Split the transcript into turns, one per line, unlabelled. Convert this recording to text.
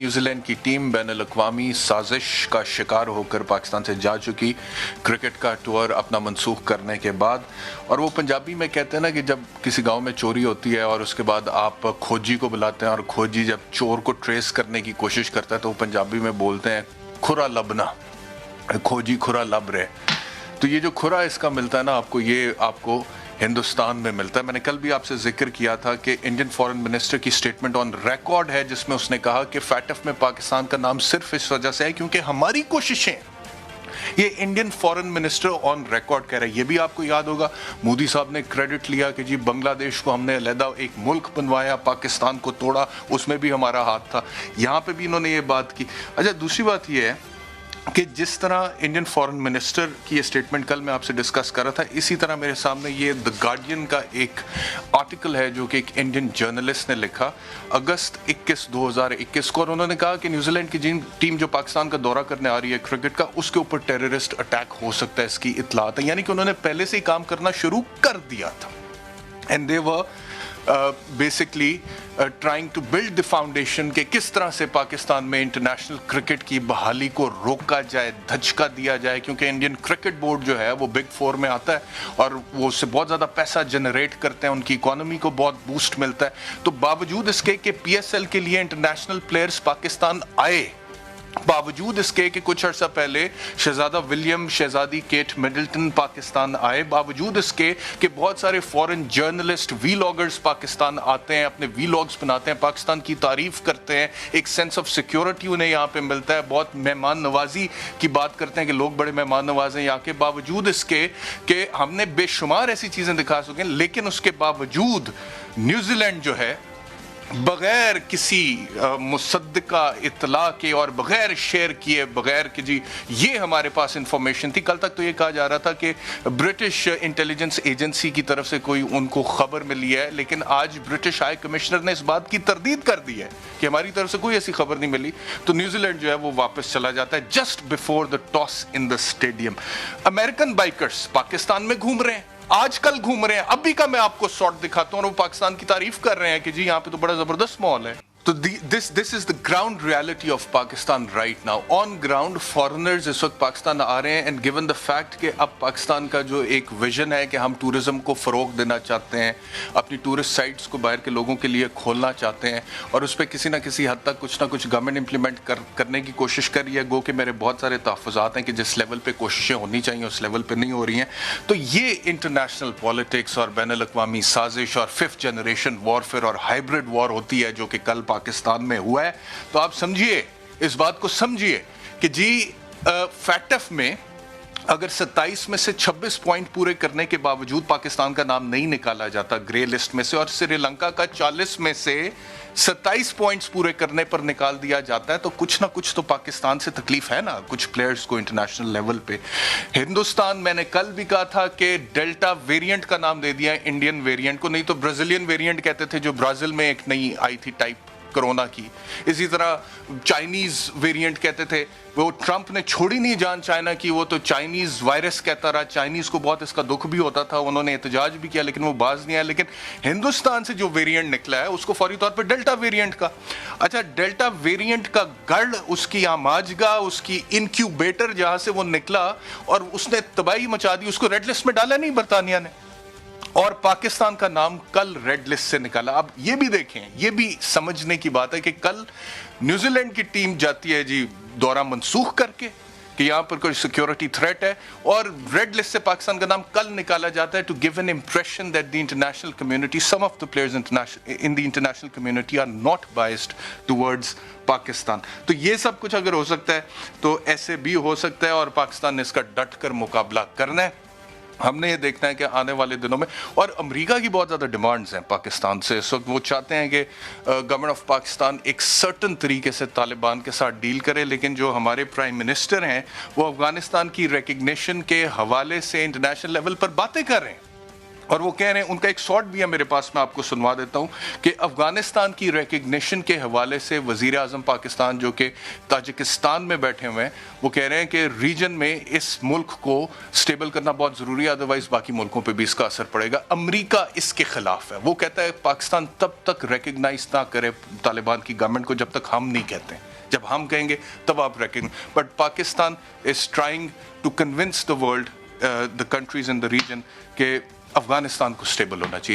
New Zealand کی team بین الاقوامی سازش کا شکار ہو کر پاکستان سے جا چکی کرکٹ کا ٹور اپنا منسوخ کرنے کے بعد. اور وہ پنجابی میں کہتے ہیں نا کہ جب کسی گاؤں میں چوری ہوتی ہے اور اس کے بعد آپ کھوجی کو بلاتے ہیں اور کھوجی جب چور کو ٹریس کرنے کی کوشش کرتا ہے تو وہ پنجابی میں بولتے ہیں کھرا لبنا، کھوجی کھرا لب رہے. تو یہ جو کھرا اس کا ملتا ہے نا آپ کو، یہ آپ کو ہندوستان میں ملتا ہے. میں نے کل بھی آپ سے ذکر کیا تھا کہ انڈین فارن منسٹر کی سٹیٹمنٹ آن ریکارڈ ہے جس میں اس نے کہا کہ فیٹف میں پاکستان کا نام صرف اس وجہ سے ہے کیونکہ ہماری کوششیں. یہ Indian foreign minister on record کہہ رہے ہیں. یہ بھی آپ کو یاد ہوگا مودی صاحب نے کریڈٹ لیا کہ جی بنگلہ دیش کو ہم نے علیحدہ ایک ملک بنوایا، پاکستان کو توڑا، اس میں بھی ہمارا ہاتھ تھا. یہاں پہ بھی انہوں نے یہ بات کی. اچھا دوسری بات یہ ہے کہ جس طرح انڈین فارن منسٹر کی یہ سٹیٹمنٹ کل میں آپ سے ڈسکس کر رہا تھا، اسی طرح میرے سامنے یہ دی گارڈین کا ایک آرٹیکل ہے جو کہ ایک انڈین جرنلسٹ نے لکھا اگست 21 2021 کو، اور انہوں نے کہا کہ نیوزی لینڈ کی ٹیم جو پاکستان کا دورہ کرنے آ رہی ہے کرکٹ کا، اس کے اوپر ٹیررسٹ اٹیک ہو سکتا ہے، اس کی اطلاعات ہیں. یعنی کہ انہوں نے پہلے سے ہی کام کرنا شروع کر دیا تھا. And they were basically trying to build the foundation کہ کس طرح سے پاکستان میں انٹرنیشنل کرکٹ کی بحالی کو روکا جائے، دھچکا دیا جائے، کیونکہ انڈین کرکٹ بورڈ جو ہے وہ بگ فور میں آتا ہے اور وہ اس سے بہت زیادہ پیسہ جنریٹ کرتے ہیں، ان کی اکانومی کو بہت بوسٹ ملتا ہے. تو باوجود اس کے کہ پی ایس ایل کے لیے انٹرنیشنل پلیئرز پاکستان آئے، باوجود اس کے کہ کچھ عرصہ پہلے شہزادہ ولیم، شہزادی کیٹ مڈلٹن پاکستان آئے، باوجود اس کے کہ بہت سارے فورن جرنلسٹ، وی لاگرز پاکستان آتے ہیں، اپنے وی لاگز بناتے ہیں، پاکستان کی تعریف کرتے ہیں، ایک سینس آف سیکیورٹی انہیں یہاں پہ ملتا ہے، بہت مہمان نوازی کی بات کرتے ہیں کہ لوگ بڑے مہمان نواز ہیں یہاں کے، باوجود اس کے کہ ہم نے بے شمار ایسی چیزیں دکھا سکیں، لیکن اس کے باوجود نیوزی لینڈ جو ہے بغیر کسی مصدقہ اطلاع کے اور بغیر شیئر کیے، بغیر کہ جی یہ ہمارے پاس انفارمیشن تھی. کل تک تو یہ کہا جا رہا تھا کہ برٹش انٹیلیجنس ایجنسی کی طرف سے کوئی ان کو خبر ملی ہے، لیکن آج برٹش ہائی کمشنر نے اس بات کی تردید کر دی ہے کہ ہماری طرف سے کوئی ایسی خبر نہیں ملی. تو نیوزی لینڈ جو ہے وہ واپس چلا جاتا ہے just before the toss in the stadium. American bikers Pakistan میں گھوم رہے ہیں، آج کل گھوم رہے ہیں، ابھی کا میں آپ کو شارٹ دکھاتا ہوں، اور وہ پاکستان کی تعریف کر رہے ہیں کہ جی یہاں پہ تو بڑا زبردست ماحول ہے. تو this is the ground reality of Pakistan right now. On ground foreigners اس وقت پاکستان آ رہے ہیں and given the fact کہ اب پاکستان کا جو ایک ویژن ہے کہ ہم ٹورزم کو فروغ دینا چاہتے ہیں، اپنی ٹورسٹ سائٹس کو باہر کے لوگوں کے لیے کھولنا چاہتے ہیں، اور اس پہ کسی نہ کسی حد تک کچھ نہ کچھ گورنمنٹ امپلیمنٹ کرنے کی کوشش کر رہی ہے. گو کہ میرے بہت سارے تحفظات ہیں کہ جس لیول پہ کوششیں ہونی چاہیے اس لیول پہ نہیں ہو رہی ہیں. تو یہ انٹرنیشنل پالیٹکس اور بین الاقوامی سازش اور ففتھ جنریشن وارفیئر اور ہائبرڈ وار ہوتی ہے جو کہ کل پاکستان میں ہوا ہے. تو آپ سمجھیے، اس بات کو سمجھیے کہ جی فیٹف میں اگر 27 میں سے 26 پوائنٹ پورے کرنے کے باوجود پاکستان کا نام نہیں نکالا جاتا گرے لسٹ میں سے، اور سری لنکا کا 40 میں سے 27 پوائنٹس پورے کرنے پر نکال دیا جاتا ہے، تو کچھ نہ کچھ تو پاکستان سے تکلیف ہے نا کچھ پلیئرز کو انٹرنیشنل لیول پہ. ہندوستان، میں نے کل بھی کہا تھا کہ ڈیلٹا ویریئنٹ کا نام دے دیا انڈین ویریئنٹ کو، نہیں تو برازیلین ویریئنٹ کہتے تھے جو برازیل میں ایک نئی آئی تھی ٹائپ کرونا کی. اسی طرح چائنیز ویریئنٹ کہتے تھے، وہ ٹرمپ نے چھوڑی نہیں جان چائنا کی، وہ تو چائنیز وائرس کہتا رہا. چائنیز کو بہت اس کا دکھ بھی ہوتا تھا، انہوں نے احتجاج بھی کیا لیکن وہ باز نہیں آیا. لیکن ہندوستان سے جو ویریئنٹ نکلا ہے اس کو فوری طور پہ ڈیلٹا ویریئنٹ کا. اچھا ڈیلٹا ویریئنٹ کا گڑ، اس کی آماجگاہ، اس کی انکیوبیٹر جہاں سے وہ نکلا اور اس نے تباہی مچا دی، اس کو ریڈ لسٹ میں ڈالا نہیں برطانیہ نے، اور پاکستان کا نام کل ریڈ لسٹ سے نکالا. اب یہ بھی دیکھیں، یہ بھی سمجھنے کی بات ہے کہ کل نیوزی لینڈ کی ٹیم جاتی ہے جی دورہ منسوخ کر کے کہ یہاں پر کوئی سیکیورٹی تھریٹ ہے، اور ریڈ لسٹ سے پاکستان کا نام کل نکالا جاتا ہے to give an impression that the international community, some of the players in the international community are not biased towards Pakistan. تو یہ سب کچھ اگر ہو سکتا ہے تو ایسے بھی ہو سکتا ہے، اور پاکستان نے اس کا ڈٹ کر مقابلہ کرنا ہے. ہم نے یہ دیکھنا ہے کہ آنے والے دنوں میں، اور امریکہ کی بہت زیادہ ڈیمانڈز ہیں پاکستان سے اس وقت. وہ چاہتے ہیں کہ گورنمنٹ آف پاکستان ایک سرٹن طریقے سے طالبان کے ساتھ ڈیل کرے، لیکن جو ہمارے پرائم منسٹر ہیں وہ افغانستان کی ریکگنیشن کے حوالے سے انٹرنیشنل لیول پر باتیں کر رہے ہیں. اور وہ کہہ رہے ہیں, ان کا ایک شارٹ بھی ہے میرے پاس, میں آپ کو سنوا دیتا ہوں, کہ افغانستان کی ریکگنیشن کے حوالے سے وزیر اعظم پاکستان جو کہ تاجکستان میں بیٹھے ہوئے ہیں, وہ کہہ رہے ہیں کہ ریجن میں اس ملک کو سٹیبل کرنا بہت ضروری ہے, ادروائز باقی ملکوں پہ بھی اس کا اثر پڑے گا. امریکہ اس کے خلاف ہے, وہ کہتا ہے پاکستان تب تک ریکگنائز نہ کرے طالبان کی گورنمنٹ کو جب تک ہم نہیں کہتے, جب ہم کہیں گے تب آپ recognise. But Pakistan is trying to convince the world, the countries in the region, کہ افغانستان کو سٹیبل ہونا چاہیے.